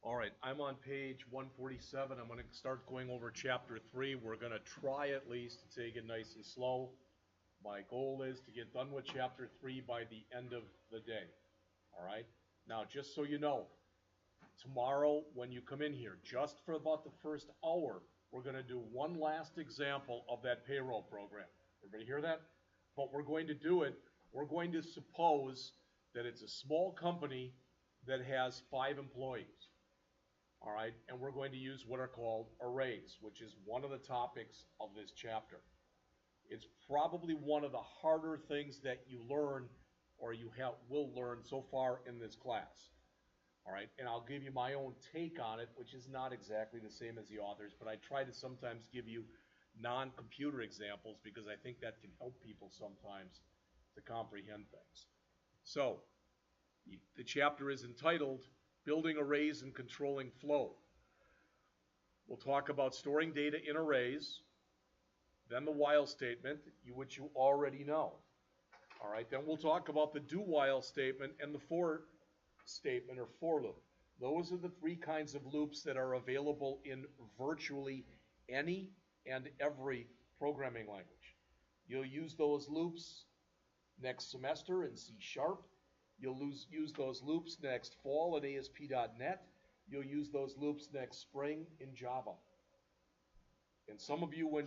All right, I'm on page 147. I'm going to start going over chapter 3. We're going to try at least to take it nice and slow. My goal is to get done with chapter 3 by the end of the day. All right? Now, just so you know, tomorrow when you come in here, just for about the first hour, we're going to do one last example of that payroll program. Everybody hear that? But we're going to do it, we're going to suppose that it's a small company that has 5 employees. All right, and we're going to use what are called arrays, which is one of the topics of this chapter. It's probably one of the harder things that you learn or will learn so far in this class. All right, and I'll give you my own take on it, which is not exactly the same as the authors, but I try to sometimes give you non-computer examples because I think that can help people sometimes to comprehend things. So, the chapter is entitled Building Arrays and Controlling Flow. We'll talk about storing data in arrays, then the while statement, which you already know. All right, then we'll talk about the do while statement and the for statement or for loop. Those are the 3 kinds of loops that are available in virtually any and every programming language. You'll use those loops next semester in C#. You'll use those loops next fall at ASP.NET. You'll use those loops next spring in Java. And some of you,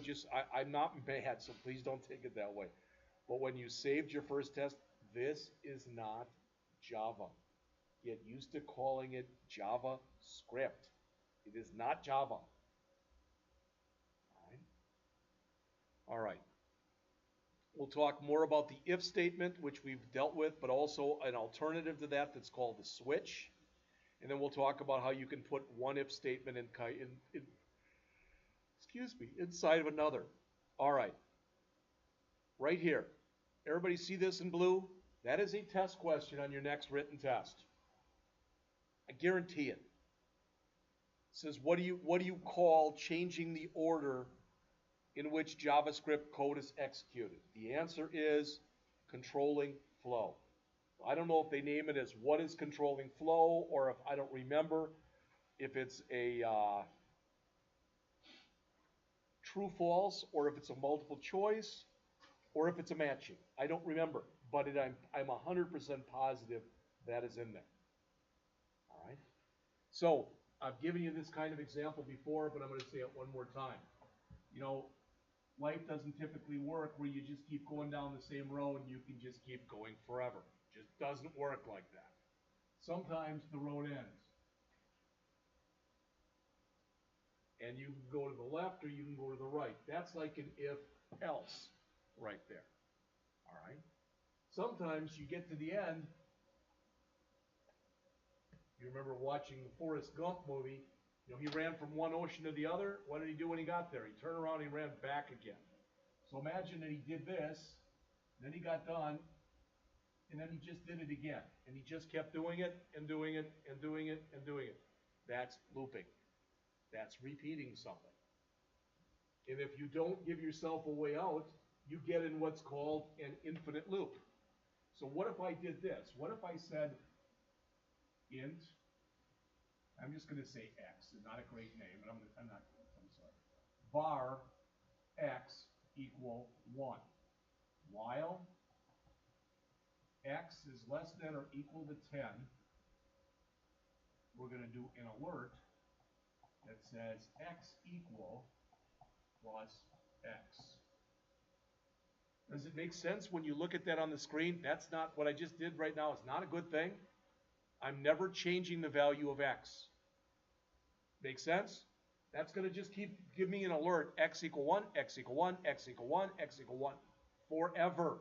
I'm not mad, so please don't take it that way. But when you saved your first test, this is not Java. Get used to calling it JavaScript. It is not Java. All right. We'll talk more about the if statement, which we've dealt with, but also an alternative to that that's called the switch. And then we'll talk about how you can put one if statement inside of another. All right. Right here. Everybody see this in blue? That is a test question on your next written test. I guarantee it. It says, what do you call changing the order in which JavaScript code is executed? The answer is controlling flow. I don't know if they name it as what is controlling flow, or if I don't remember if it's a true false, or if it's a multiple choice, or if it's a matching. I don't remember, but I'm 100% positive that is in there. All right. So I've given you this kind of example before, but I'm going to say it one more time. You know, life doesn't typically work where you just keep going down the same road and you can just keep going forever. It just doesn't work like that. Sometimes the road ends. And you can go to the left or you can go to the right. That's like an if-else right there. All right? Sometimes you get to the end. You remember watching the Forrest Gump movie. You know, he ran from one ocean to the other. What did he do when he got there? He turned around and he ran back again. So imagine that he did this, then he got done, and then he just did it again. And he just kept doing it and doing it and doing it and doing it. That's looping. That's repeating something. And if you don't give yourself a way out, you get in what's called an infinite loop. So what if I did this? What if I said int, I'm just going to say x, it's not a great name, but I'm sorry. Var x equal 1. While x is less than or equal to 10, we're going to do an alert that says x equal plus x. Does it make sense when you look at that on the screen? That's not what I just did right now. It's not a good thing. I'm never changing the value of x. Make sense? That's going to just give me an alert, x equal 1, x equal 1, x equal 1, x equal 1, forever.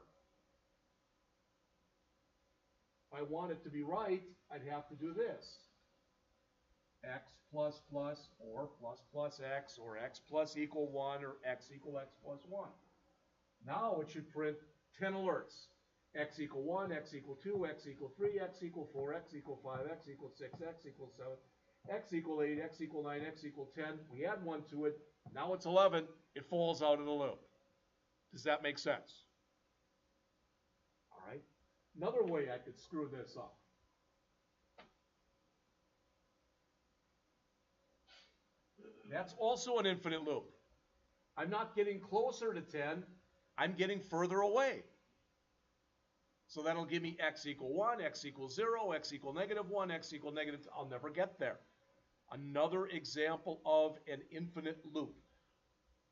If I want it to be right, I'd have to do this. X plus plus, or plus plus x, or x plus equal 1, or x equal x plus 1. Now it should print 10 alerts. X equal 1, x equal 2, x equal 3, x equal 4, x equal 5, x equal 6, x equal 7, x equal 8, x equal 9, x equal 10. We add 1 to it. Now it's 11. It falls out of the loop. Does that make sense? All right. Another way I could screw this up. That's also an infinite loop. I'm not getting closer to 10, I'm getting further away. So that'll give me x equal 1, x equals 0, x equal -1, x equal -2. I'll never get there. Another example of an infinite loop.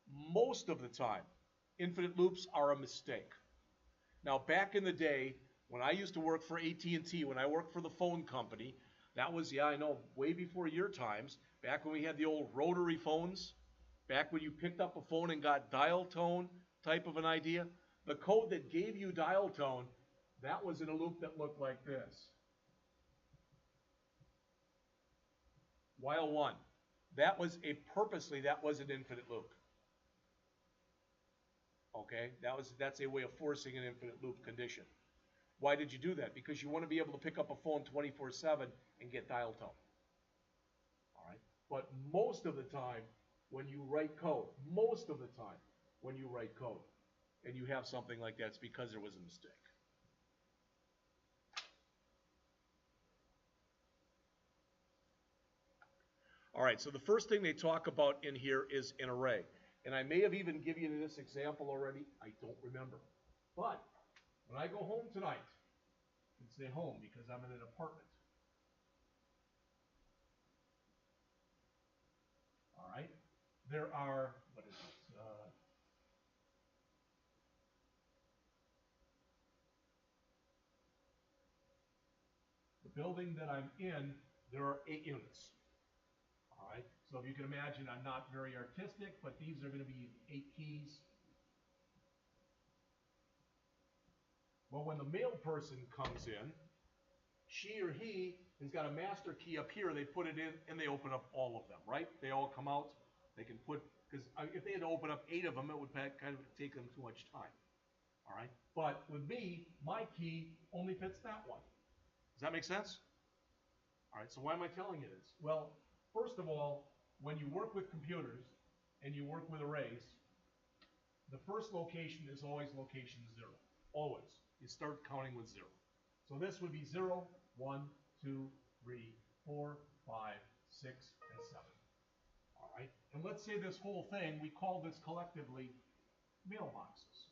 Most of the time, infinite loops are a mistake. Now, back in the day, when I used to work for AT&T, when I worked for the phone company, that was, yeah, I know, way before your times, back when we had the old rotary phones, back when you picked up a phone and got dial tone type of an idea, the code that gave you dial tone, that was in a loop that looked like this. While 1. That was an infinite loop. Okay, that's a way of forcing an infinite loop condition. Why did you do that? Because you want to be able to pick up a phone 24/7 and get dial tone. All right, but most of the time when you write code, and you have something like that, it's because there was a mistake. All right, so the first thing they talk about in here is an array. And I may have even given you this example already. I don't remember. But when I go home tonight, and say home because I'm in an apartment. All right, there are, what is it? The building that I'm in, there are 8 units. All right, so if you can imagine, I'm not very artistic, but these are going to be 8 keys. Well, when the mail person comes in, she or he has got a master key up here. They put it in, and they open up all of them, right? They all come out. They can put, because if they had to open up 8 of them, it would kind of take them too much time. All right, but with me, my key only fits that one. Does that make sense? All right, so why am I telling you this? Well, first of all, when you work with computers and you work with arrays, the first location is always location 0. Always. You start counting with 0. So this would be 0, 1, 2, 3, 4, 5, 6, and 7. All right, and let's say this whole thing, we call this collectively mailboxes.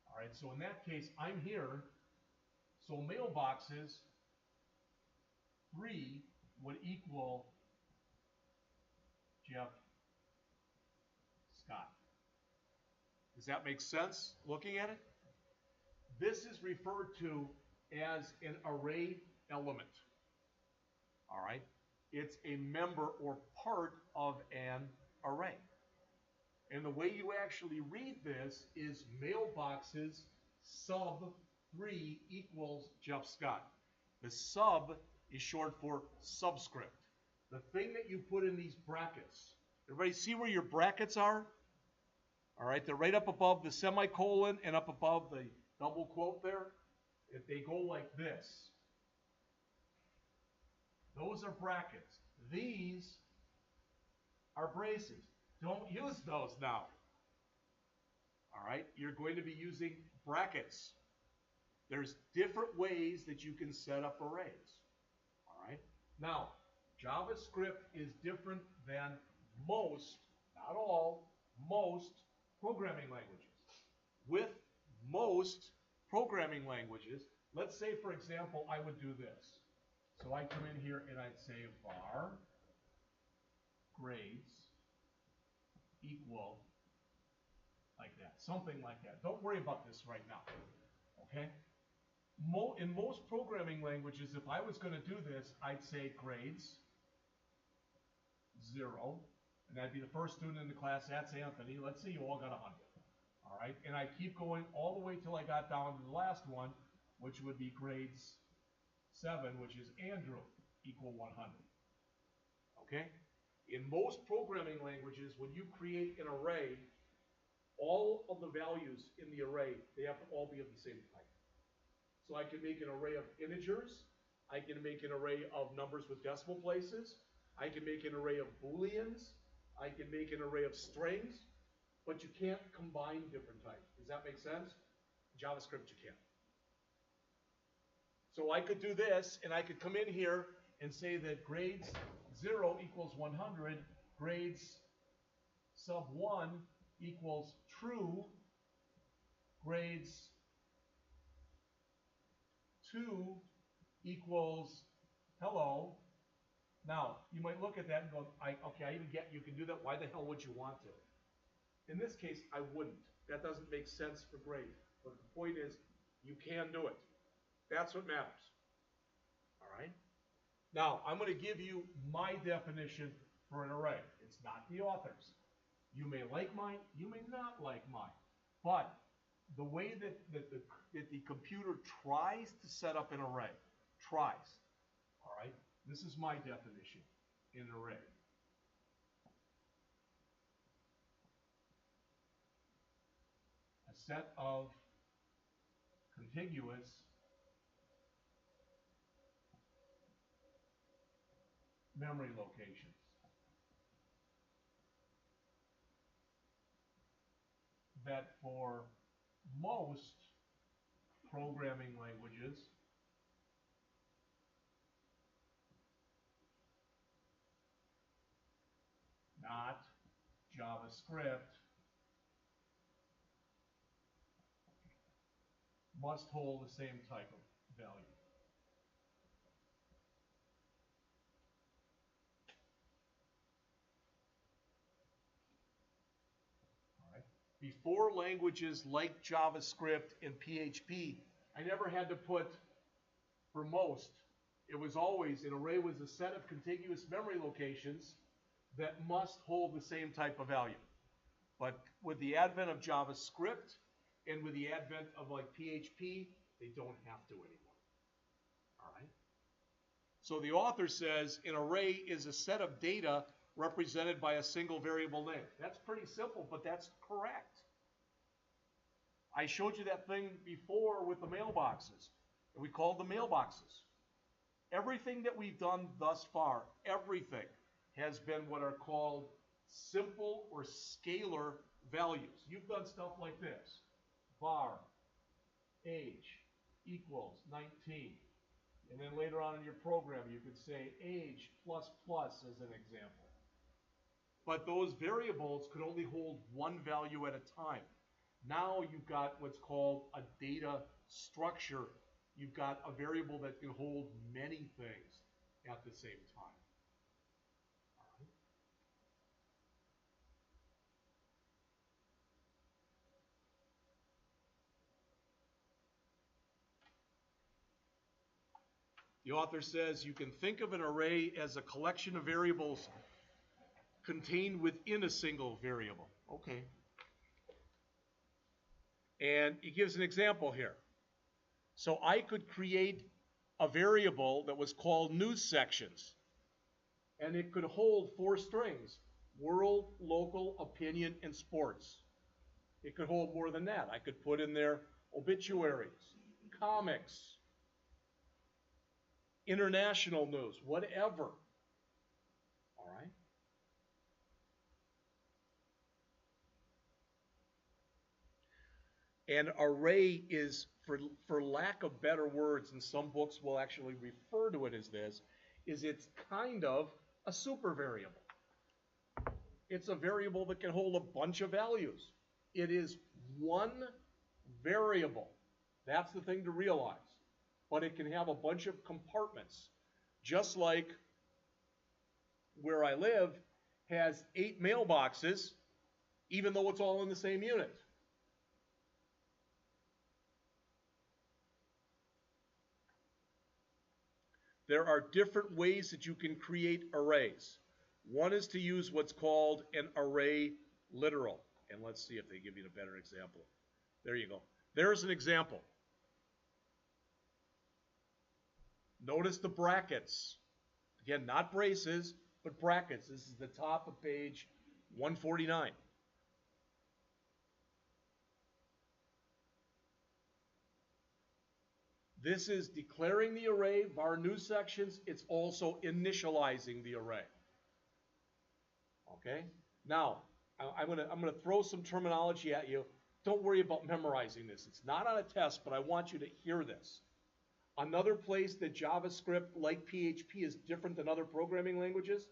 All right, so in that case, I'm here. So mailboxes 3 would equal Jeff Scott. Does that make sense looking at it? This is referred to as an array element. All right, it's a member or part of an array. And the way you actually read this is mailboxes sub 3 equals Jeff Scott. The sub is short for subscript. The thing that you put in these brackets. Everybody see where your brackets are? All right, they're right up above the semicolon and up above the double quote there. If they go like this, those are brackets. These are braces. Don't use those now. All right, you're going to be using brackets. There's different ways that you can set up arrays. All right, now JavaScript is different than most, not all, most programming languages. With most programming languages, let's say, for example, I would do this. So I come in here and I'd say var grades equal like that, something like that. Don't worry about this right now, okay? In most programming languages, if I was going to do this, I'd say grades 0, and that'd be the first student in the class. That's Anthony. Let's say you all got 100. All right, and I keep going all the way till I got down to the last one, which would be grades 7, which is Andrew, equal 100. Okay? In most programming languages, when you create an array, all of the values in the array, they have to all be of the same type. So I can make an array of integers. I can make an array of numbers with decimal places. I can make an array of booleans. I can make an array of strings. But you can't combine different types. Does that make sense? JavaScript, you can. So I could do this, and I could come in here and say that grades 0 equals 100, grades sub 1 equals true, grades 2 equals hello. Now, you might look at that and go, okay, I even get you can do that. Why the hell would you want to? In this case, I wouldn't. That doesn't make sense for grade. But the point is, you can do it. That's what matters. All right? Now, I'm going to give you my definition for an array. It's not the author's. You may like mine, you may not like mine. But the way that the computer tries to set up an array, tries, all right? This is my definition in an array. A set of contiguous memory locations that for most programming languages not JavaScript must hold the same type of value. Before languages like JavaScript and PHP, I never had to put, for most, it was always, an array was a set of contiguous memory locations that must hold the same type of value. But with the advent of JavaScript and with the advent of like PHP, they don't have to anymore. All right? So the author says an array is a set of data represented by a single variable name. That's pretty simple, but that's correct. I showed you that thing before with the mailboxes. We called them mailboxes. Everything that we've done thus far, everything, has been what are called simple or scalar values. You've done stuff like this. Var age equals 19. And then later on in your program, you could say age plus plus as an example. But those variables could only hold one value at a time. Now you've got what's called a data structure. You've got a variable that can hold many things at the same time. All right. The author says you can think of an array as a collection of variables contained within a single variable. Okay. And he gives an example here. So I could create a variable that was called news sections. And it could hold 4 strings: world, local, opinion, and sports. It could hold more than that. I could put in there obituaries, comics, international news, whatever. All right? An array is, for lack of better words, and some books will actually refer to it as this, is it's kind of a super variable. It's a variable that can hold a bunch of values. It is one variable. That's the thing to realize. But it can have a bunch of compartments. Just like where I live has 8 mailboxes, even though it's all in the same unit. There are different ways that you can create arrays. One is to use what's called an array literal. And let's see if they give you a better example. There you go. There's an example. Notice the brackets. Again, not braces, but brackets. This is the top of page 149. This is declaring the array, var new sections. It's also initializing the array. Okay? Now, I'm gonna throw some terminology at you. Don't worry about memorizing this. It's not on a test, but I want you to hear this. Another place that JavaScript, like PHP, is different than other programming languages,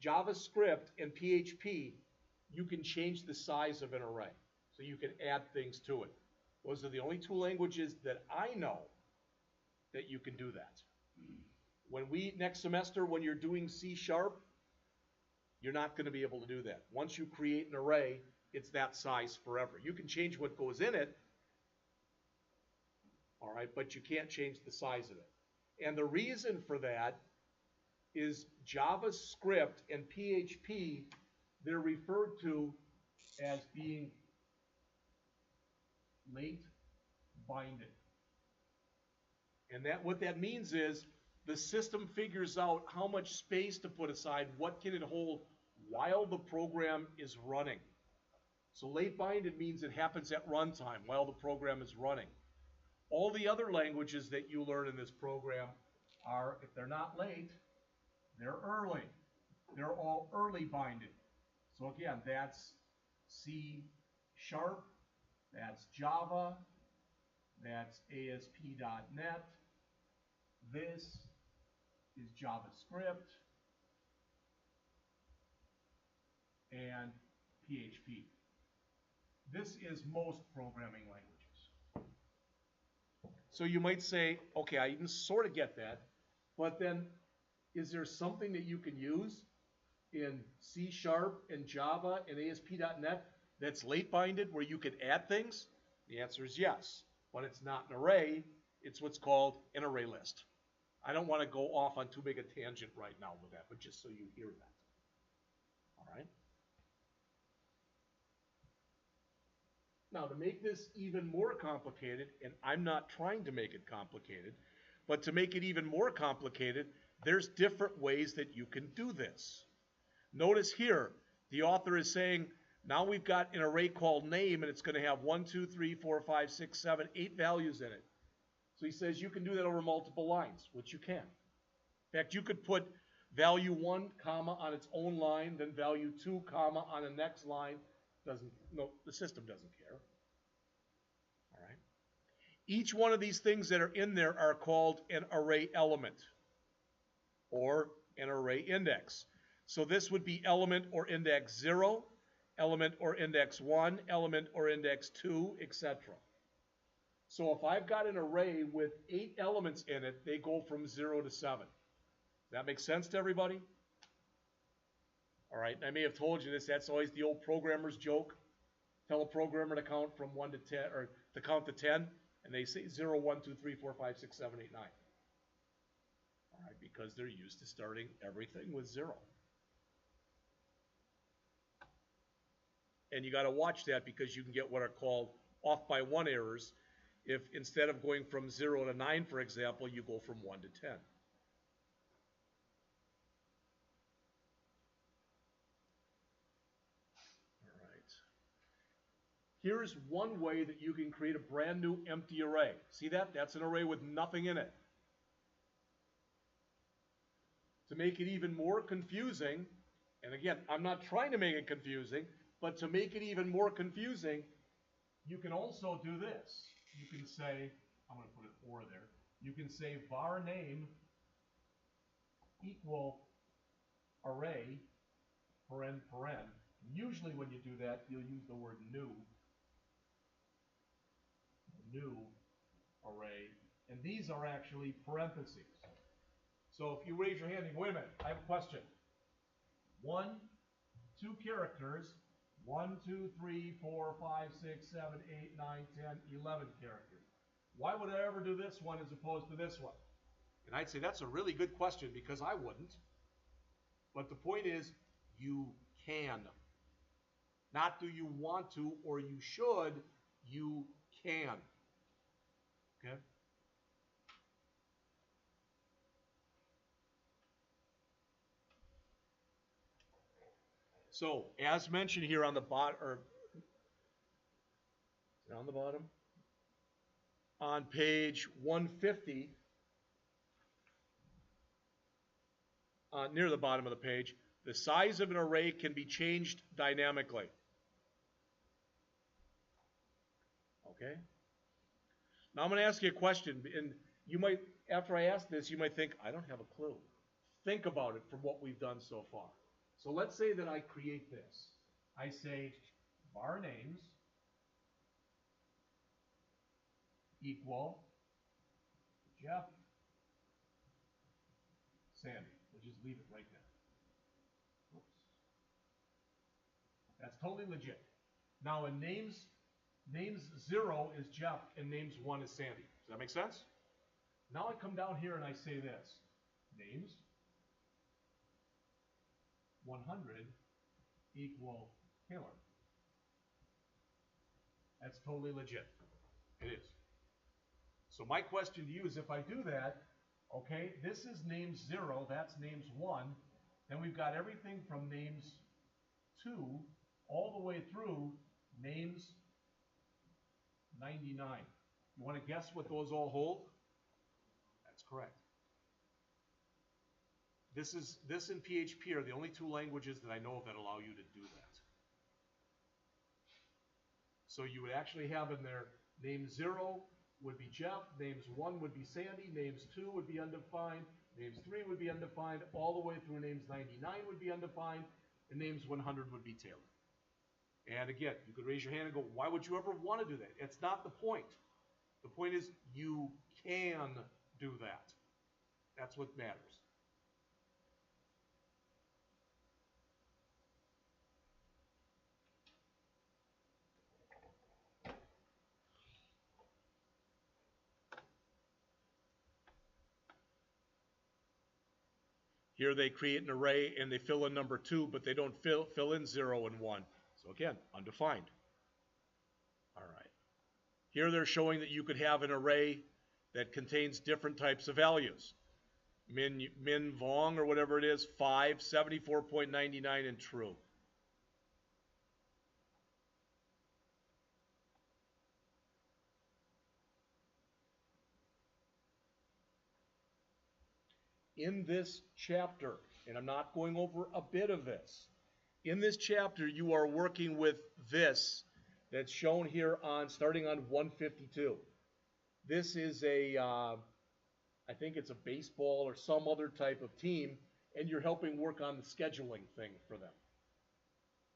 JavaScript and PHP, you can change the size of an array. So you can add things to it. Those are the only two languages that I know that you can do that. Next semester, when you're doing C#, you're not going to be able to do that. Once you create an array, it's that size forever. You can change what goes in it, all right, but you can't change the size of it. And the reason for that is JavaScript and PHP, they're referred to as being late binding. And what that means is the system figures out how much space to put aside, what can it hold while the program is running. So late binded means it happens at runtime while the program is running. All the other languages that you learn in this program are, if they're not late, they're early. They're all early binded. So again, that's C#, that's Java, that's ASP.NET. This is JavaScript and PHP. This is most programming languages. So you might say, okay, I can sort of get that, but then is there something that you can use in C# and Java and ASP.NET that's late binded where you can add things? The answer is yes, but it's not an array. It's what's called an array list. I don't want to go off on too big a tangent right now with that, but just so you hear that. All right? Now, to make this even more complicated, and I'm not trying to make it complicated, but to make it even more complicated, there's different ways that you can do this. Notice here, the author is saying, now we've got an array called name, and it's going to have 1, 2, 3, 4, 5, 6, 7, 8 values in it. So he says you can do that over multiple lines, which you can. In fact, you could put value 1, comma, on its own line, then value 2, comma, on the next line. The system doesn't care. All right. Each one of these things that are in there are called an array element or an array index. So this would be element or index 0, element or index 1, element or index 2, etc. So if I've got an array with 8 elements in it, they go from 0 to 7. Does that make sense to everybody? All right, and I may have told you this, that's always the old programmer's joke. Tell a programmer to count from 1 to 10, or to count to 10, and they say 0, 1, 2, 3, 4, 5, 6, 7, 8, 9. All right, because they're used to starting everything with 0. And you got to watch that because you can get what are called off by 1 errors. If instead of going from 0 to 9, for example, you go from 1 to 10. All right. Here's one way that you can create a brand new empty array. See that? That's an array with nothing in it. To make it even more confusing, and again, I'm not trying to make it confusing, but to make it even more confusing, you can also do this. You can say, I'm going to put an or there. You can say var name equal array, paren, paren. Usually when you do that, you'll use the word new array, and these are actually parentheses. So if you raise your hand and wait a minute, I have a question. 1, 2 characters, 1, 2, 3, 4, 5, 6, 7, 8, 9, 10, 11 characters. Why would I ever do this one as opposed to this one? And I'd say that's a really good question because I wouldn't. But the point is, you can. Not do you want to or you should, you can. Okay? So, as mentioned here on the bottom, or on the bottom, on page 150, near the bottom of the page, the size of an array can be changed dynamically. Okay? Now I'm going to ask you a question, and you might, after I ask this, you might think, I don't have a clue. Think about it from what we've done so far. So let's say that I create this. I say var names equal Jeff, Sandy. We'll just leave it right there. Oops. That's totally legit. Now in names 0 is Jeff and names 1 is Sandy. Does that make sense? Now I come down here and I say this. Names 100 equal Taylor. That's totally legit. It is. So my question to you is, if I do that, okay, this is names 0, that's names 1, then we've got everything from names 2 all the way through names 99. You want to guess what those all hold? That's correct. This and PHP are the only two languages that I know of that allow you to do that. So you would actually have in there name 0 would be Jeff, names 1 would be Sandy, names 2 would be undefined, names 3 would be undefined, all the way through names 99 would be undefined, and names 100 would be Taylor. And again, you could raise your hand and go, why would you ever want to do that? It's not the point. The point is you can do that. That's what matters. Here they create an array and they fill in number 2, but they don't fill in 0 and 1. So again, undefined. All right. Here they're showing that you could have an array that contains different types of values. Min Vong or whatever it is, 5, 74.99, and true. In this chapter, and I'm not going over a bit of this, in this chapter you are working with this that's shown here on starting on 152. This is a, I think it's a baseball or some other type of team, and you're helping work on the scheduling thing for them.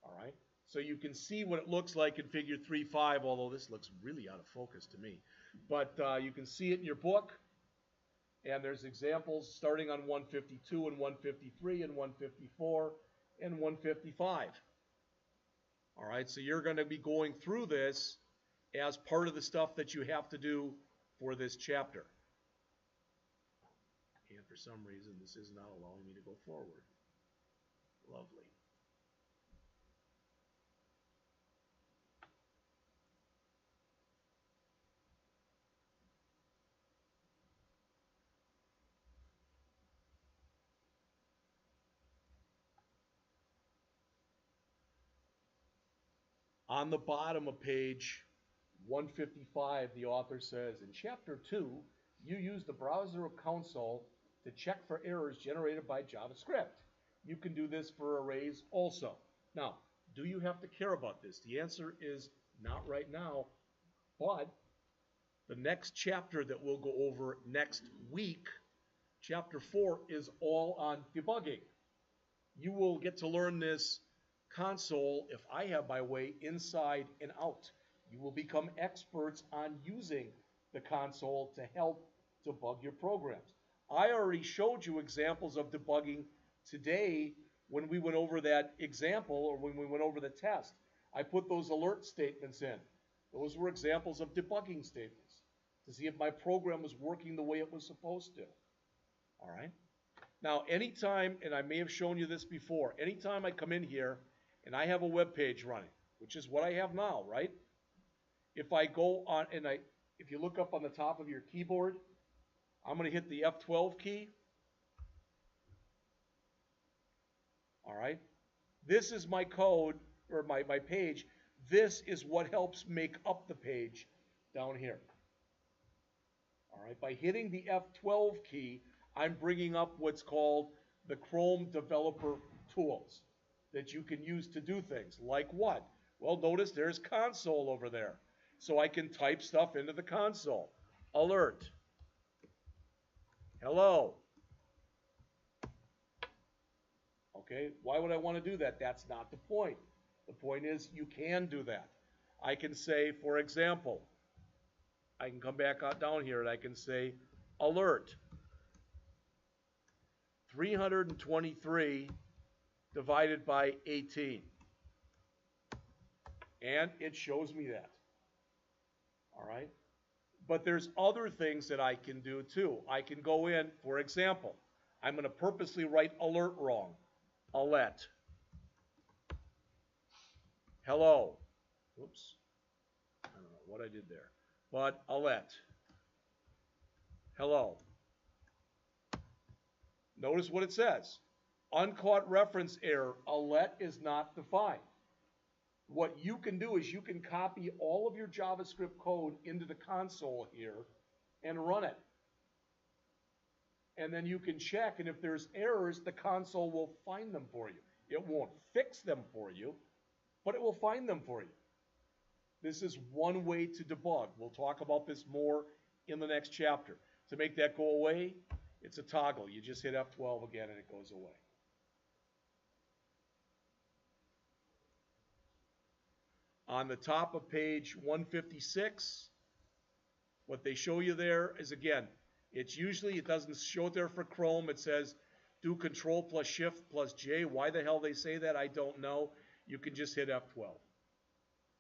All right? So you can see what it looks like in figure 3.5, although this looks really out of focus to me. But you can see it in your book. And there's examples starting on 152 and 153 and 154 and 155. All right, so you're going to be going through this as part of the stuff that you have to do for this chapter. And for some reason, this is not allowing me to go forward. Lovely. On the bottom of page 155, the author says, in Chapter 2, you use the browser console to check for errors generated by JavaScript. You can do this for arrays also. Now, do you have to care about this? The answer is not right now, but the next chapter that we'll go over next week, Chapter 4, is all on debugging. You will get to learn this console, if I have my way, inside and out. You will become experts on using the console to help debug your programs. I already showed you examples of debugging today when we went over that example, or when we went over the test. I put those alert statements in. Those were examples of debugging statements to see if my program was working the way it was supposed to. All right? Now, anytime, and I may have shown you this before, anytime I come in here and I have a web page running, which is what I have now, right? If I go on, and if you look up on the top of your keyboard, I'm going to hit the F12 key. All right? This is my code, or my page. This is what helps make up the page down here. All right? By hitting the F12 key, I'm bringing up what's called the Chrome Developer Tools that you can use to do things. Like what? Well, notice there's console over there. So I can type stuff into the console. Alert. Hello. Okay, why would I want to do that? That's not the point. The point is you can do that. I can say, for example, I can come back out down here and I can say alert 323 divided by 18. And it shows me that. All right? But there's other things that I can do too. I can go in, for example, I'm going to purposely write alert wrong. Alert. Hello. Oops. I don't know what I did there. But alert. Hello. Notice what it says. Uncaught reference error. Alert is not defined. What you can do is you can copy all of your JavaScript code into the console here and run it. And then you can check, and if there's errors, the console will find them for you. It won't fix them for you, but it will find them for you. This is one way to debug. We'll talk about this more in the next chapter. To make that go away, it's a toggle. You just hit F12 again and it goes away. On the top of page 156, what they show you there is, again, it's usually, it doesn't show it there for Chrome. It says do Control plus Shift plus J. Why the hell they say that, I don't know. You can just hit F12.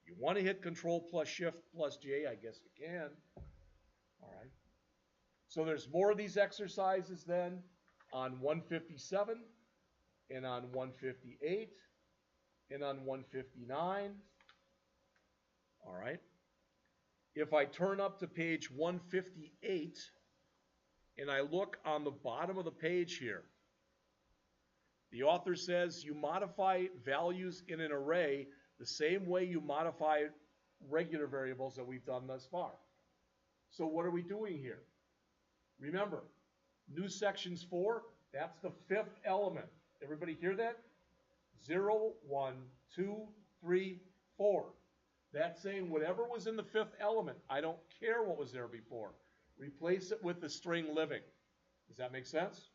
You want to hit Control plus Shift plus J, I guess you can. All right. So there's more of these exercises then on 157 and on 158 and on 159. All right. If I turn up to page 158 and I look on the bottom of the page here, the author says you modify values in an array the same way you modify regular variables that we've done thus far. So what are we doing here? Remember, new sections 4, that's the 5th element. Everybody hear that? 0, 1, 2, 3, 4. That's saying whatever was in the 5th element, I don't care what was there before. Replace it with the string living. Does that make sense?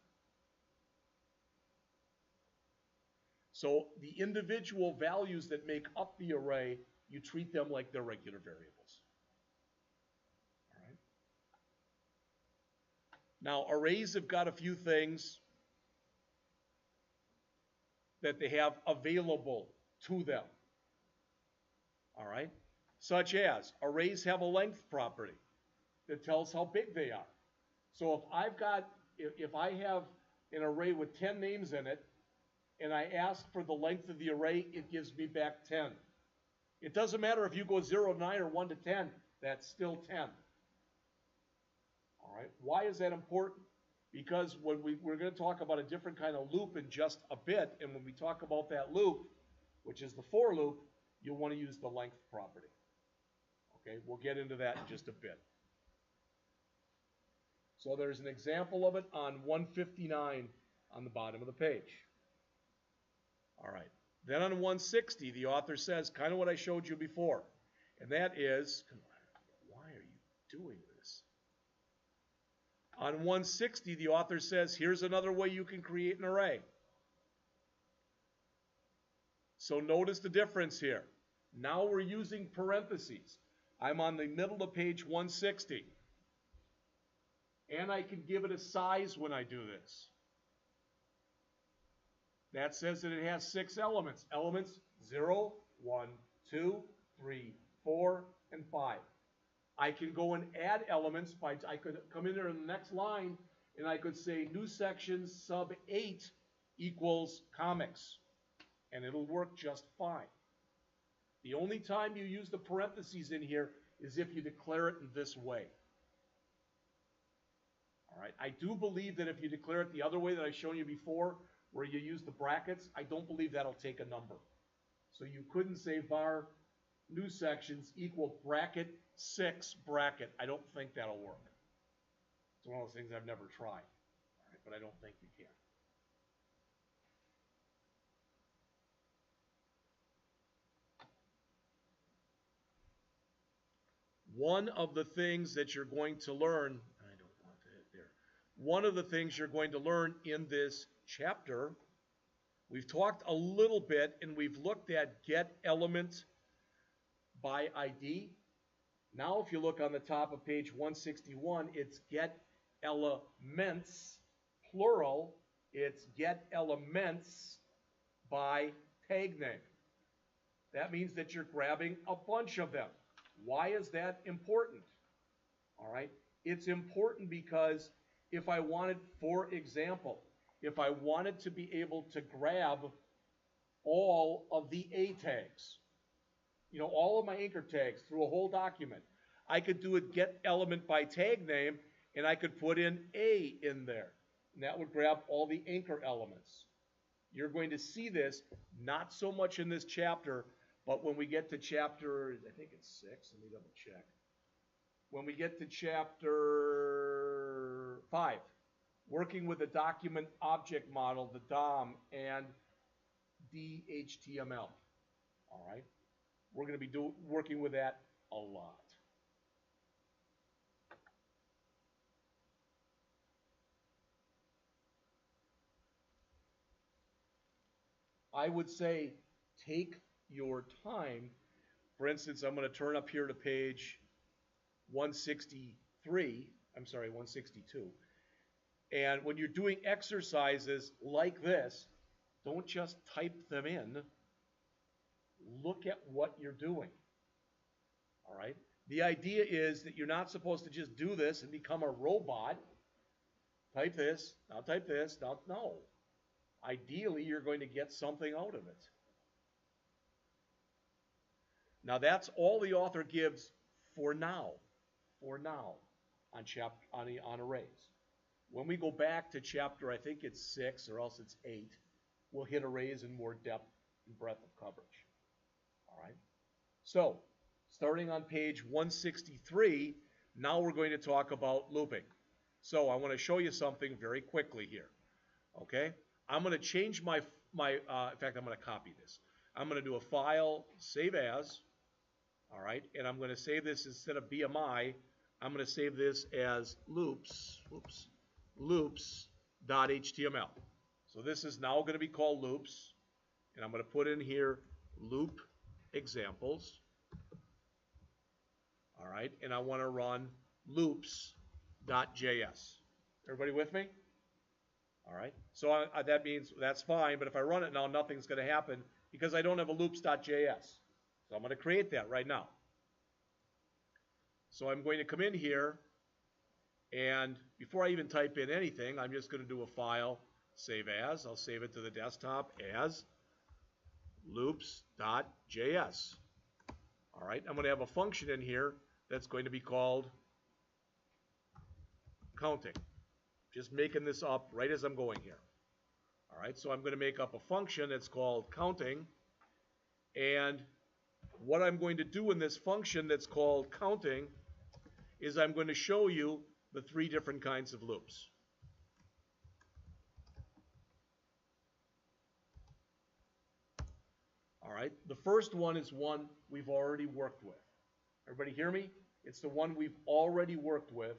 So the individual values that make up the array, you treat them like they're regular variables. All right. Now, arrays have got a few things that they have available to them. All right. Such as arrays have a length property that tells how big they are. So if I have an array with 10 names in it, and I ask for the length of the array, it gives me back 10. It doesn't matter if you go 0 to 9 or 1 to 10, that's still 10. All right. Why is that important? Because when we're going to talk about a different kind of loop in just a bit, and when we talk about that loop, which is the for loop, you'll want to use the length property. Okay, we'll get into that in just a bit. So there's an example of it on 159 on the bottom of the page. All right. Then on 160, the author says kind of what I showed you before, and that is, come on, why are you doing this? On 160, the author says, here's another way you can create an array. So notice the difference here. Now we're using parentheses. I'm on the middle of page 160. And I can give it a size when I do this. That says that it has 6 elements. Elements 0, 1, 2, 3, 4, and 5. I can go and add elements. I could come in there in the next line, and I could say new section sub 8 equals comics. And it'll work just fine. The only time you use the parentheses in here is if you declare it in this way. All right. I do believe that if you declare it the other way that I've shown you before, where you use the brackets, I don't believe that'll take a number. So you couldn't say var new sections equal bracket 6 bracket. I don't think that'll work. It's one of those things I've never tried. All right, but I don't think you can. One of the things that you're going to learn, I don't want to hit there. one of the things you're going to learn in this chapter, we've talked a little bit and we've looked at get element by ID. Now if you look on the top of page 161, it's get elements, plural. It's get elements by tag name. That means that you're grabbing a bunch of them. Why is that important? All right. It's important because if I wanted, for example, if I wanted to be able to grab all of the A tags, you know, all of my anchor tags through a whole document, I could do a get element by tag name, and I could put in A in there. And that would grab all the anchor elements. You're going to see this, not so much in this chapter, but when we get to chapter, I think it's 6, let me double check. When we get to chapter 5, working with the document object model, the DOM, and DHTML. All right? We're going to be working with that a lot. I would say take your time. For instance, I'm going to turn up here to page 162. And when you're doing exercises like this, don't just type them in. Look at what you're doing. All right? The idea is that you're not supposed to just do this and become a robot. Type this, now type this, now, no. Ideally, you're going to get something out of it. Now, that's all the author gives for now. On arrays. When we go back to chapter, I think it's 6 or else it's 8, we'll hit arrays in more depth and breadth of coverage. All right? So, starting on page 163, now we're going to talk about looping. So, I want to show you something very quickly here. Okay? I'm going to change in fact, I'm going to copy this. I'm going to do a file, save as, all right, and I'm going to save this instead of BMI, I'm going to save this as loops.html. So this is now going to be called loops, and I'm going to put in here loop examples, all right, and I want to run loops.js. Everybody with me? All right, so that means that's fine, but if I run it now, nothing's going to happen because I don't have a loops.js. So I'm going to create that right now. So I'm going to come in here, and before I even type in anything, I'm just going to do a file, save as. I'll save it to the desktop as loops.js. All right, I'm going to have a function in here that's going to be called counting. Just making this up right as I'm going here. All right, so I'm going to make up a function that's called counting, and what I'm going to do in this function that's called counting is I'm going to show you the 3 different kinds of loops. All right, the first one is one we've already worked with. Everybody hear me? It's the one we've already worked with,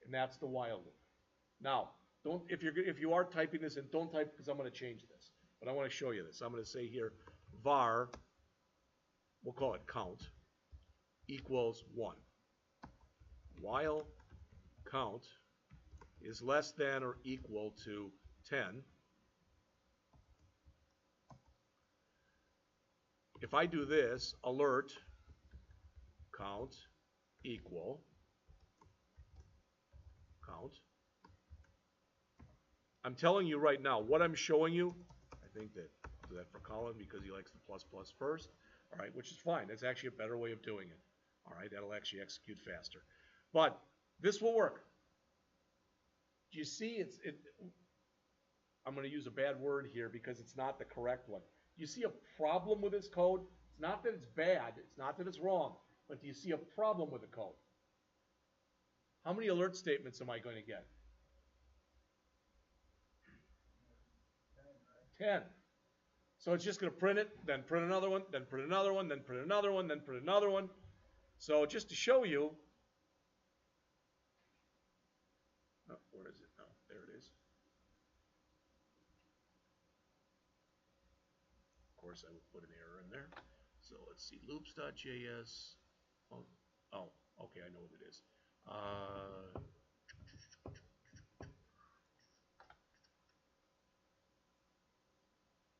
and that's the while loop. Now, if you are typing this in, don't type because I'm going to change this. But I want to show you this. I'm going to say here var, we'll call it count, equals 1. While count is less than or equal to 10. If I do this, alert count equal count. I'm telling you right now, what I'm showing you, I think that I'll do that for Colin because he likes the plus first, all right, which is fine. That's actually a better way of doing it. All right, that'll actually execute faster. But this will work. Do you see I'm going to use a bad word here because it's not the correct one. Do you see a problem with this code? It's not that it's bad, it's not that it's wrong, but do you see a problem with the code? How many alert statements am I going to get? 10. So it's just going to print it, then print another one, then print another one, then print another one, then print another one. So just to show you, oh, where is it? Oh, course, I would put an error in there. So let's see, loops.js. Oh, okay, I know what it is.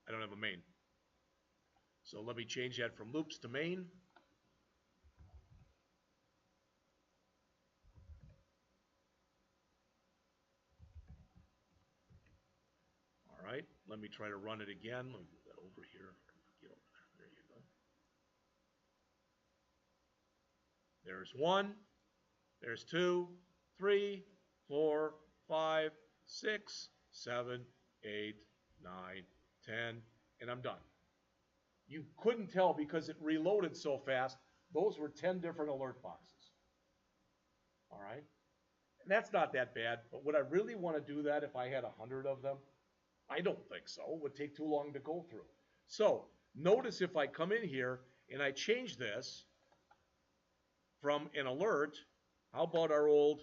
I don't have a main. So let me change that from loops to main. All right, let me try to run it again. Let me move that over here. Get over there. There you go. There's 1, there's 2, 3, 4, 5, 6, 7, 8, 9, 10, and I'm done. You couldn't tell because it reloaded so fast. Those were 10 different alert boxes. All right? And that's not that bad, but would I really want to do that if I had 100 of them? I don't think so. It would take too long to go through. So notice if I come in here and I change this from an alert, how about our old,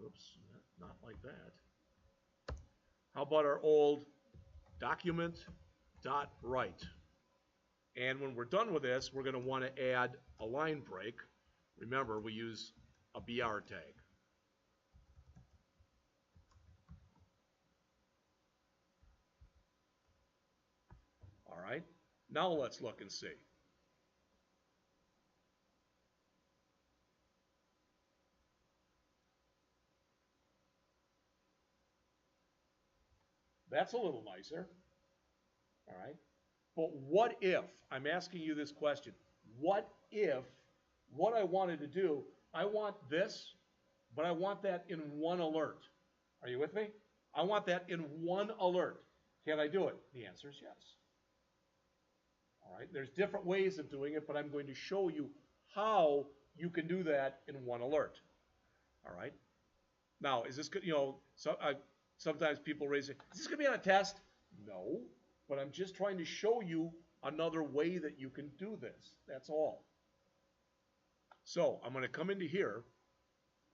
oops, not like that. How about our old document.write? And when we're done with this, we're going to want to add a line break. Remember, we use a BR tag. All right, now let's look and see. That's a little nicer. All right, but what if, I'm asking you this question, what if what I wanted to do, I want this, but I want that in one alert. Are you with me? I want that in one alert. Can I do it? The answer is yes. All right, there's different ways of doing it, but I'm going to show you how you can do that in one alert. All right. Now, is this, sometimes people raise it, is this going to be on a test? No, but I'm just trying to show you another way that you can do this. That's all. So I'm going to come into here,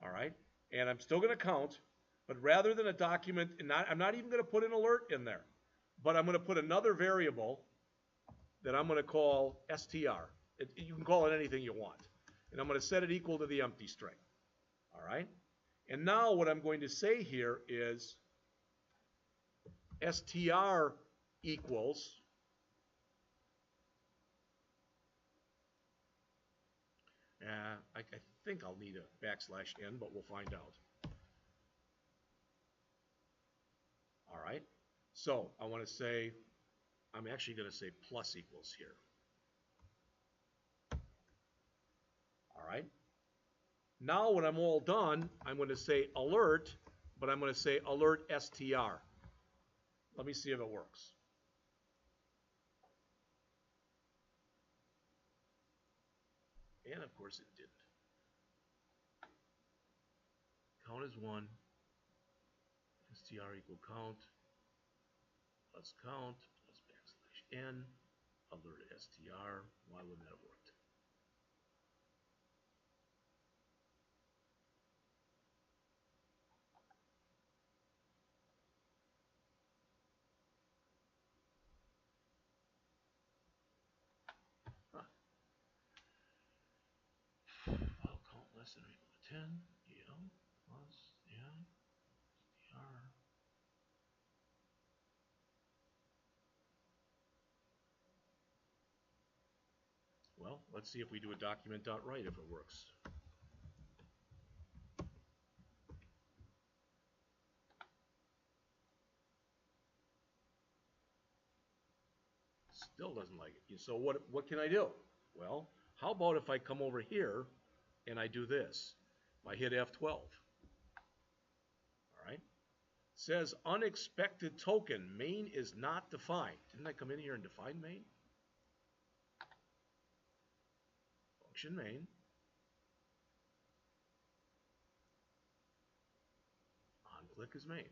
all right, and I'm still going to count, but rather than a document, I'm not even going to put an alert in there, but I'm going to put another variable that I'm going to call str. You can call it anything you want. And I'm going to set it equal to the empty string. All right? And now what I'm going to say here is str equals, I think I'll need a \n, but we'll find out. All right? So I want to say, I'm actually going to say plus equals here. All right? Now when I'm all done, I'm going to say alert, but I'm going to say alert str. Let me see if it works. And of course it didn't. Count is 1. str equal count plus count plus \n. Alert str. Why wouldn't that have worked? File count less than or equal to 10. Yeah. Plus, yeah. str. Well, let's see if we do a document.write if it works. Still doesn't like it. So what can I do? Well, how about if I come over here and I do this? I hit F12. All right. It says unexpected token. Main is not defined. Didn't I come in here and define main? Function main. OnClick is main.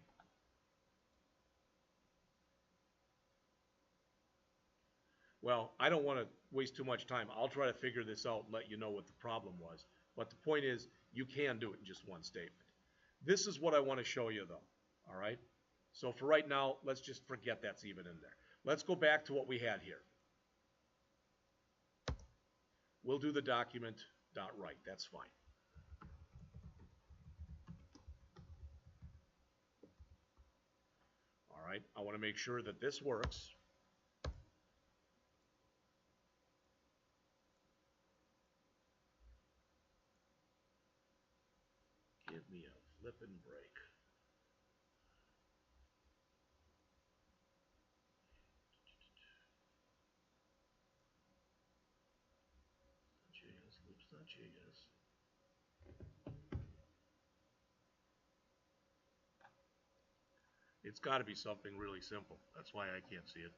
Well, I don't want to waste too much time. I'll try to figure this out and let you know what the problem was. But the point is, you can do it in just one statement. This is what I want to show you, though. All right? So for right now, let's just forget that's even in there. let's go back to what we had here. We'll do the document.write. That's fine. All right, I want to make sure that this works. Give me a flippin' break. JS, loops.js. It's got to be something really simple. That's why I can't see it.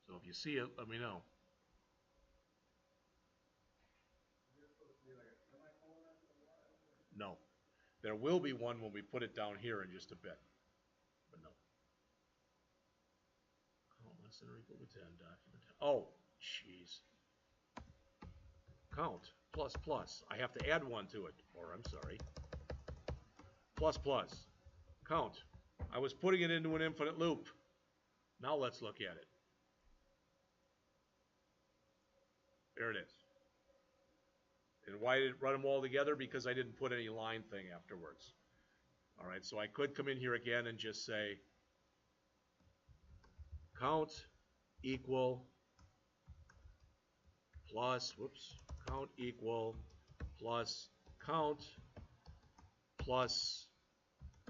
So if you see it, let me know. No. There will be one when we put it down here in just a bit. But no. Count less than or equal to 10, document 10. Oh, jeez. Count, plus, plus. I have to add one to it. Or, I'm sorry. Plus, plus. Count. I was putting it into an infinite loop. Now let's look at it. There it is. And why did it run them all together? Because I didn't put any line thing afterwards. All right, so I could come in here again and just say count equal plus, whoops, count equal plus count plus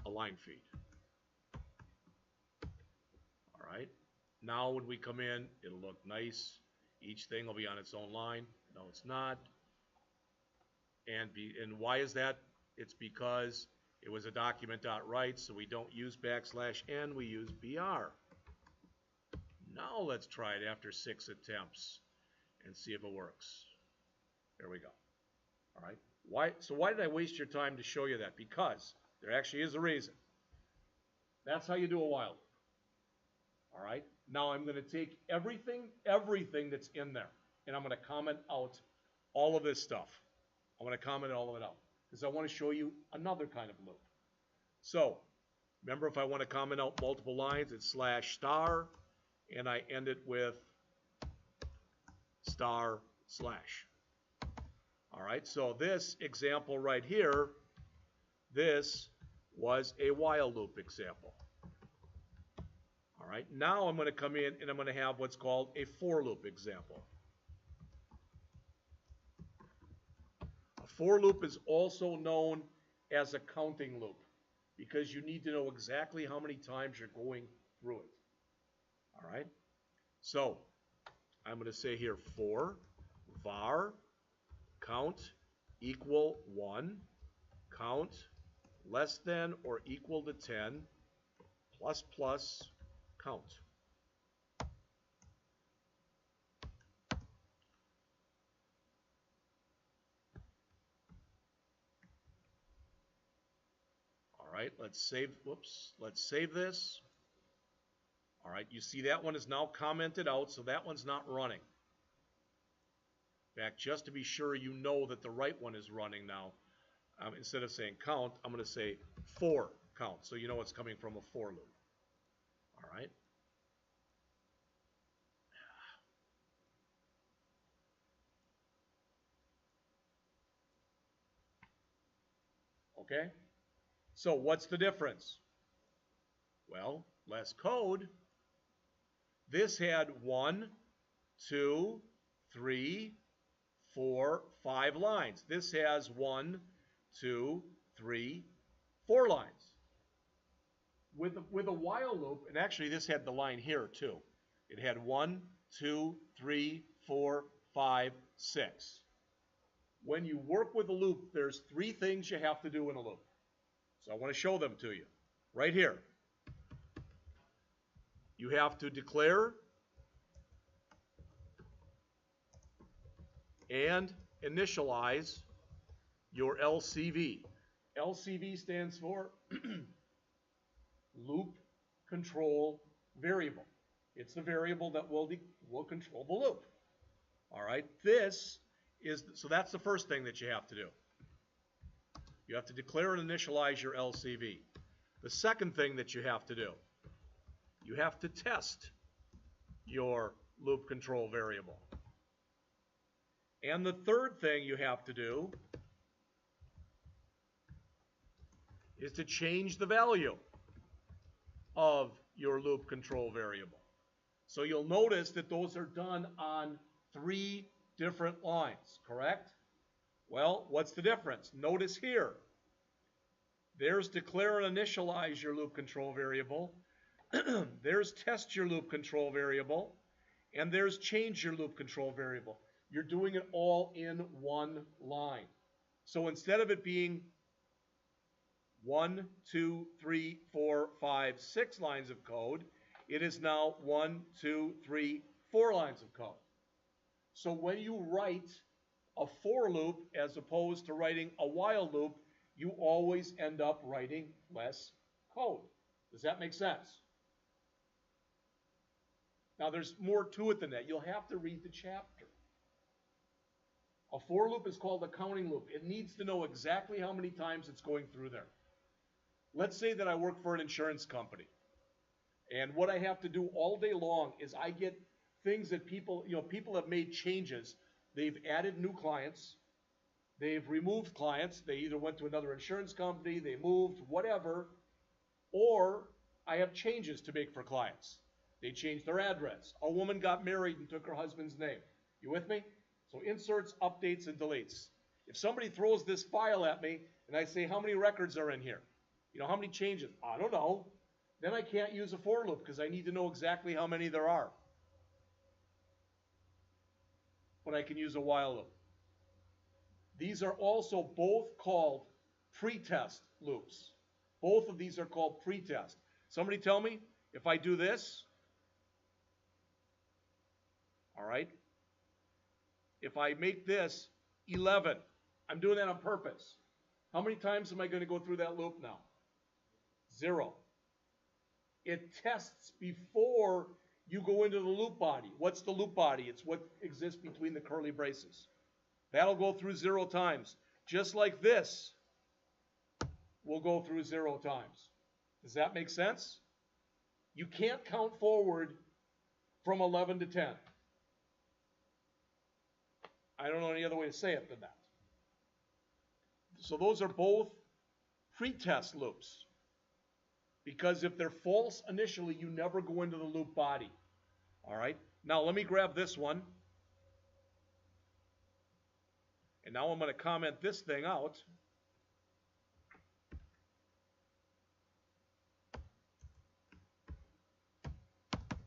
a line feed. All right, now when we come in, it'll look nice. Each thing will be on its own line. No, it's not. And why is that? It's because it was a document.write, so we don't use \n, we use br. Now let's try it after 6 attempts and see if it works. There we go. All right. So why did I waste your time to show you that? Because there actually is a reason. That's how you do a while loop. All right. Now I'm going to take everything that's in there, and I'm going to comment out all of this stuff. I'm going to comment all of it out because I want to show you another kind of loop. So remember, if I want to comment out multiple lines, it's /star, and I end it with */. All right, so this example right here, this was a while loop example. All right, now I'm going to come in and I'm going to have what's called a for loop example. A for loop is also known as a counting loop because you need to know exactly how many times you're going through it. All right, so I'm going to say here for var count equal 1, count less than or equal to 10, plus plus count. All right, let's save this. All right, you see that one is now commented out, so that one's not running. In fact, just to be sure you know that the right one is running now, instead of saying count, I'm going to say for count, so you know it's coming from a for loop. All right. Okay. So what's the difference? Well, less code. This had 1, 2, 3, 4, 5 lines. This has 1, 2, 3, 4 lines. With a while loop, and actually this had the line here too. It had 1, 2, 3, 4, 5, 6. When you work with a loop, there's 3 things you have to do in a loop. So I want to show them to you. Right here. You have to declare and initialize your LCV. LCV stands for loop control variable. It's the variable that will control the loop. All right, so that's the first thing that you have to do. You have to declare and initialize your LCV. The second thing that you have to do, you have to test your loop control variable. And the third thing you have to do is to change the value of your loop control variable. So you'll notice that those are done on 3 different lines, correct? Well, what's the difference? Notice here, there's declare and initialize your loop control variable, there's test your loop control variable, and there's change your loop control variable. You're doing it all in one line. So instead of it being 1, 2, 3, 4, 5, 6 lines of code, it is now 1, 2, 3, 4 lines of code. So when you write a for loop as opposed to writing a while loop, you always end up writing less code. Does that make sense? Now there's more to it than that. You'll have to read the chapter. A for loop is called a counting loop. It needs to know exactly how many times it's going through there. Let's say that I work for an insurance company. And what I have to do all day long is I get things that people have made changes. They've added new clients. They've removed clients. They either went to another insurance company, they moved, whatever. Or I have changes to make for clients. They changed their address. A woman got married and took her husband's name. You with me? So inserts, updates, and deletes. If somebody throws this file at me and I say, how many records are in here? How many changes? I don't know. Then I can't use a for loop because I need to know exactly how many there are. But I can use a while loop. These are also both called pretest loops. Both of these are called pretest. Somebody tell me, if I do this, all right, if I make this 11, I'm doing that on purpose. How many times am I going to go through that loop now? 0. It tests before you go into the loop body. What's the loop body? It's what exists between the curly braces. That'll go through 0 times. Just like this will go through 0 times. Does that make sense? You can't count forward from 11 to 10. I don't know any other way to say it than that. So those are both pretest loops. Because if they're false initially, you never go into the loop body. All right? Now let me grab this one. And now I'm going to comment this thing out.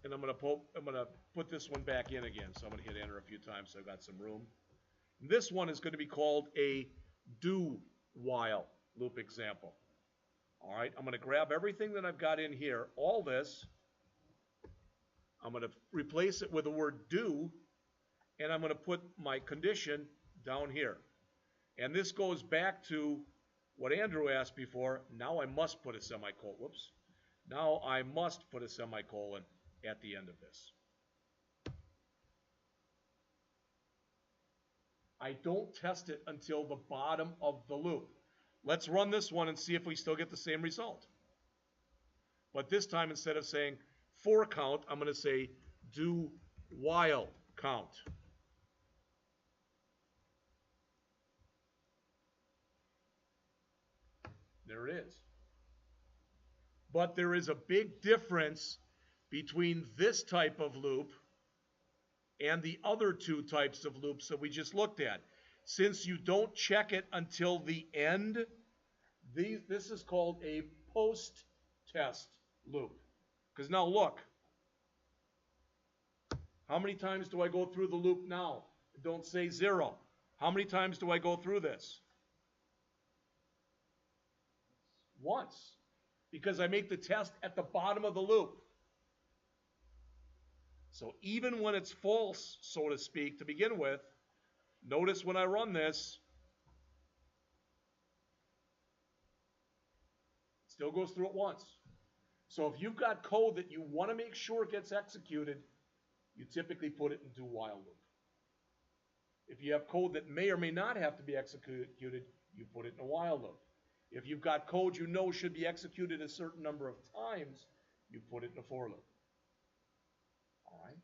And I'm going to put this one back in again. So I'm going to hit enter a few times so I've got some room. And this one is going to be called a do while loop example. All right, I'm going to grab everything that I've got in here, all this. I'm going to replace it with the word do, and I'm going to put my condition down here. And this goes back to what Andrew asked before. Now I must put a semicolon. Whoops. Now I must put a semicolon at the end of this. I don't test it until the bottom of the loop. Let's run this one and see if we still get the same result. But this time, instead of saying for count, I'm going to say do while count. There it is. But there is a big difference between this type of loop and the other two types of loops that we just looked at. Since you don't check it until the end, this is called a post-test loop. Because now look, how many times do I go through the loop now? Don't say 0. How many times do I go through this? Once. Because I make the test at the bottom of the loop. So even when it's false, so to speak, to begin with, notice when I run this, it still goes through it once. So if you've got code that you want to make sure gets executed, you typically put it into while loop. If you have code that may or may not have to be executed, you put it in a while loop. If you've got code you know should be executed a certain number of times, you put it in a for loop. All right?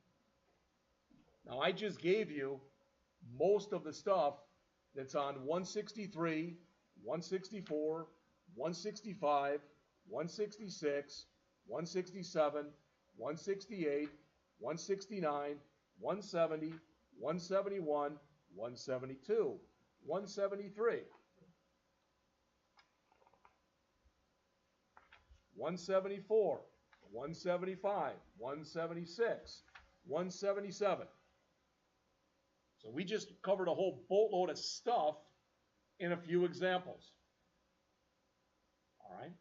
Now I just gave you most of the stuff that's on 163, 164, 165, 166, 167, 168, 169, 170, 171, 172, 173, 174, 175, 176, 177. So we just covered a whole boatload of stuff in a few examples. All right?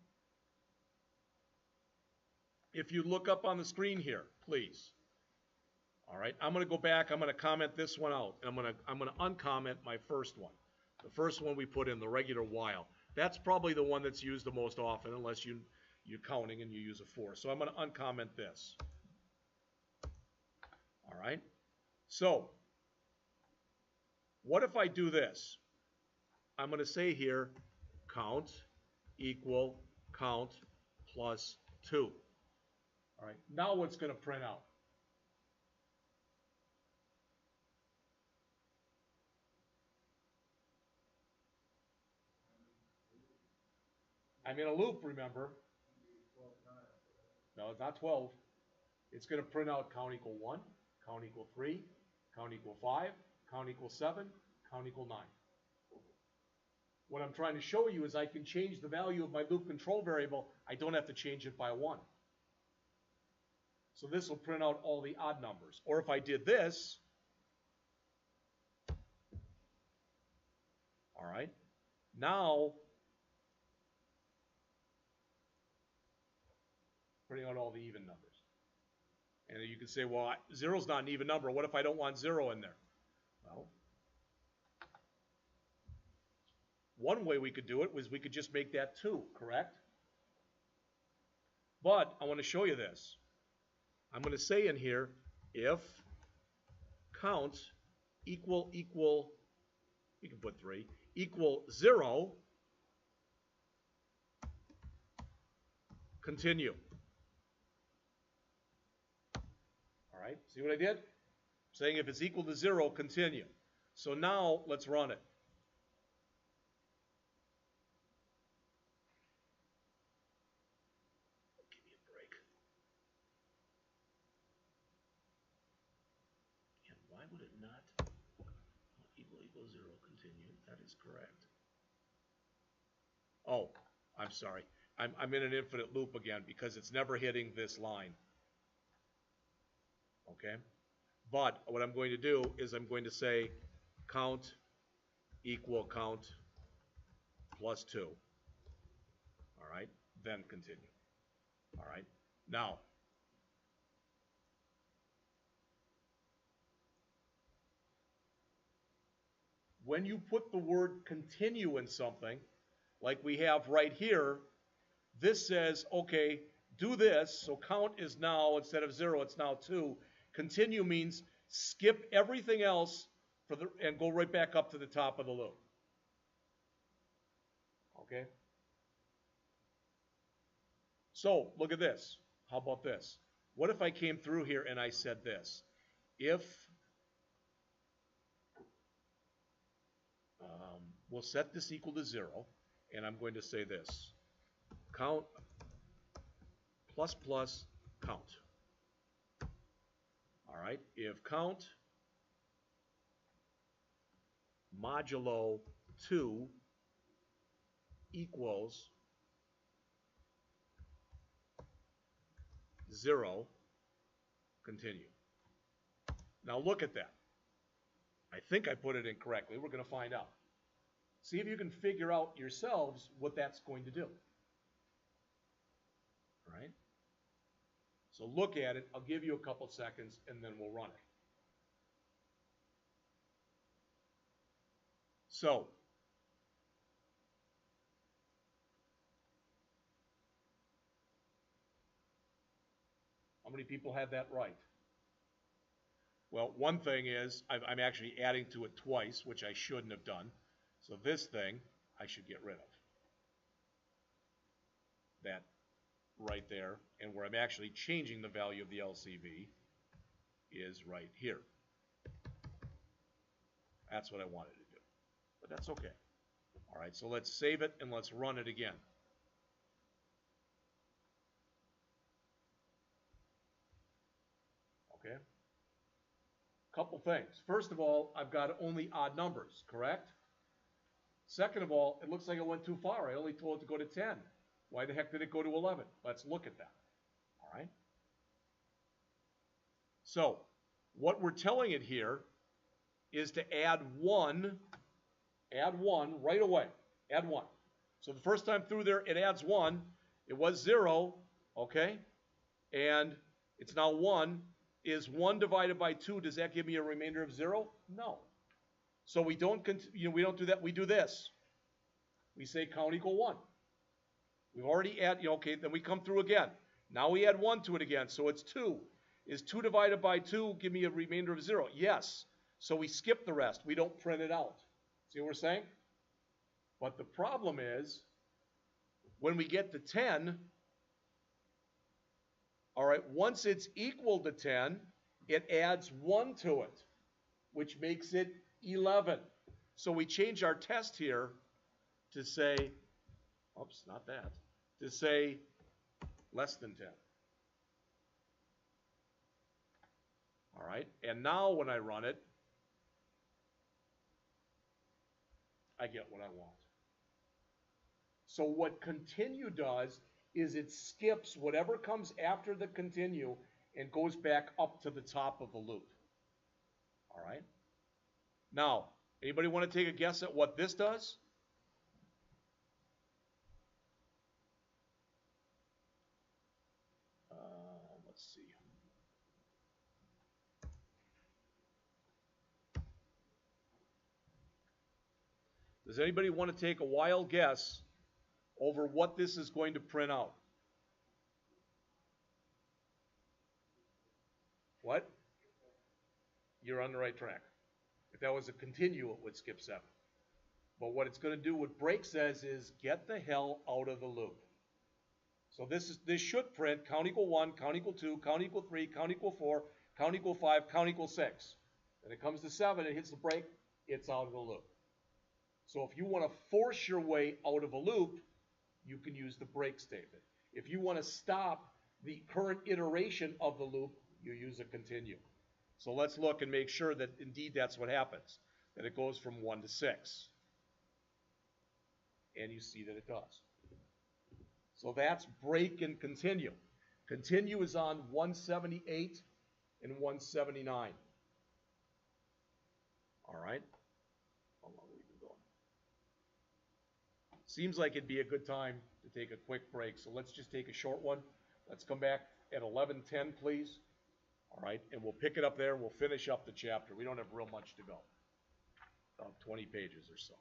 If you look up on the screen here, please. All right, I'm going to go back. I'm going to comment this one out, and I'm going to uncomment my first one. The first one we put in, the regular while. That's probably the one that's used the most often, unless you're counting and you use a for. So I'm going to uncomment this. All right. So what if I do this? I'm going to say here, count equal count plus 2. All right. Now what's going to print out? I'm in a loop, remember? No, it's not 12. It's going to print out count equal 1, count equal 3, count equal 5, count equal 7, count equal 9. What I'm trying to show you is I can change the value of my loop control variable. I don't have to change it by 1. So this will print out all the odd numbers. Or if I did this, all right, now printing out all the even numbers. And you can say, well, 0's not an even number. What if I don't want 0 in there? Well, one way we could do it was we could just make that 2, correct? But I want to show you this. I'm going to say in here, if count equal, you can put 3, equal 0, continue. All right, see what I did? Saying if it's equal to 0, continue. So now let's run it. Give me a break. And why would it not equal 0, continue? That is correct. Oh, I'm sorry. I'm in an infinite loop again because it's never hitting this line. Okay? But what I'm going to do is I'm going to say count equal count plus 2. All right? Then continue. All right? Now, when you put the word continue in something, like we have right here, this says, okay, do this. So count is now, instead of 0, it's now 2. Continue means skip everything else and go right back up to the top of the loop. Okay? So look at this. How about this? What if I came through here and I said this? If we'll set this equal to 0, and I'm going to say this. Count plus plus count. All right, if count modulo 2 equals 0, continue. Now look at that. I think I put it in correctly. We're going to find out. See if you can figure out yourselves what that's going to do. All right? So look at it. I'll give you a couple seconds, and then we'll run it. So, how many people had that right? Well, one thing is I'm actually adding to it twice, which I shouldn't have done. So this thing I should get rid of. That right there. And where I'm actually changing the value of the LCV is right here. That's what I wanted to do. But that's okay. All right, so let's save it and let's run it again. Okay. Couple things. First of all, I've got only odd numbers, correct? Second of all, it looks like I went too far. I only told it to go to 10. Why the heck did it go to 11? Let's look at that. All right. So, what we're telling it here is to add 1 right away. Add 1. So the first time through there, it adds 1. It was 0, okay? And it's now 1. Is 1 divided by 2, does that give me a remainder of 0? No. So we don't do that. We do this. We say count equal 1. We've already added, okay, then we come through again. Now we add 1 to it again, so it's 2. Is 2 divided by 2 give me a remainder of 0? Yes. So we skip the rest. We don't print it out. See what we're saying? But the problem is, when we get to 10, all right, once it's equal to 10, it adds 1 to it, which makes it 11. So we change our test here to say, oops, not that, to say less than 10. All right, and now when I run it, I get what I want. So what continue does is it skips whatever comes after the continue and goes back up to the top of the loop. All right? Now, anybody want to take a guess at what this does? Let's see. Does anybody want to take a wild guess over what this is going to print out? What? You're on the right track. If that was a continue, it would skip 7. But what it's going to do, what break says is get the hell out of the loop. So this should print count equal 1, count equal 2, count equal 3, count equal 4, count equal 5, count equal 6. Then it comes to 7, it hits the break, it's out of the loop. So if you want to force your way out of a loop, you can use the break statement. If you want to stop the current iteration of the loop, you use a continue. So let's look and make sure that indeed that's what happens, that it goes from 1 to 6. And you see that it does. So that's break and continue. Continue is on 178 and 179. All right? How long have we been going? Seems like it'd be a good time to take a quick break. So let's just take a short one. Let's come back at 11:10, please. All right? And we'll pick it up there. We'll finish up the chapter. We don't have real much to go. About 20 pages or so.